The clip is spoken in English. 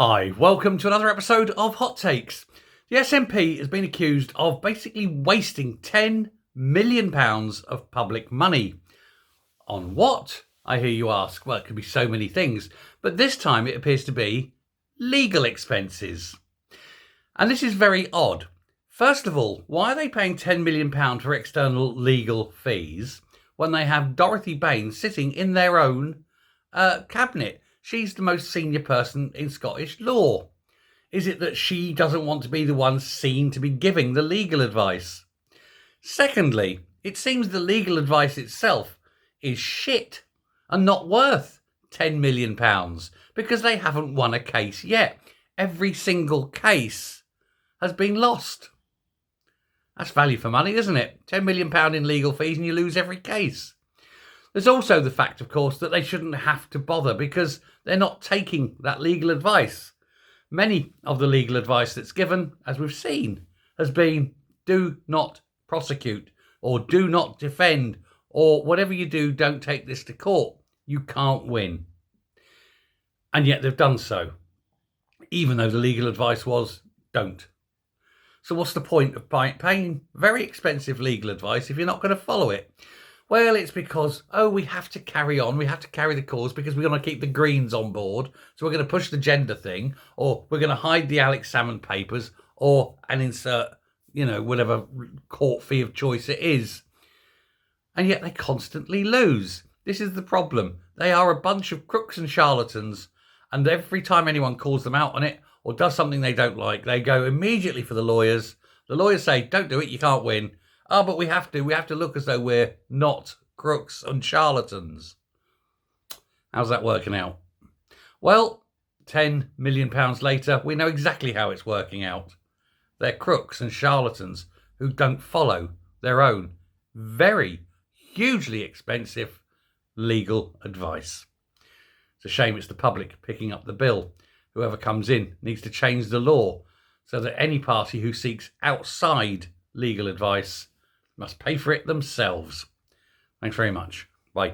Hi, welcome to another episode of Hot Takes. The SNP has been accused of basically wasting £10 million of public money. On what, I hear you ask? Well, it could be so many things, but this time it appears to be legal expenses. And this is very odd. First of all, why are they paying £10 million for external legal fees when they have Dorothy Baines sitting in their own cabinet? She's the most senior person in Scottish law. Is it that she doesn't want to be the one seen to be giving the legal advice? Secondly, it seems the legal advice itself is shit and not worth £10 million because they haven't won a case yet. Every single case has been lost. That's value for money, isn't it? £10 million in legal fees and you lose every case. There's also the fact, of course, that they shouldn't have to bother because they're not taking that legal advice. Many of the legal advice that's given, as we've seen, has been do not prosecute or do not defend or whatever you do, don't take this to court. You can't win. And yet they've done so, even though the legal advice was don't. So what's the point of paying very expensive legal advice if you're not going to follow it? Well, it's because, we have to carry on. We have to carry the cause because we're going to keep the Greens on board. So we're going to push the gender thing, or we're going to hide the Alex Salmond papers, and insert, whatever court fee of choice it is. And yet they constantly lose. This is the problem. They are a bunch of crooks and charlatans. And every time anyone calls them out on it or does something they don't like, they go immediately for the lawyers. The lawyers say, don't do it, you can't win. Oh, but we have to. We have to look as though we're not crooks and charlatans. How's that working out? Well, £10 million later, we know exactly how it's working out. They're crooks and charlatans who don't follow their own very hugely expensive legal advice. It's a shame it's the public picking up the bill. Whoever comes in needs to change the law so that any party who seeks outside legal advice must pay for it themselves. Thanks very much. Bye.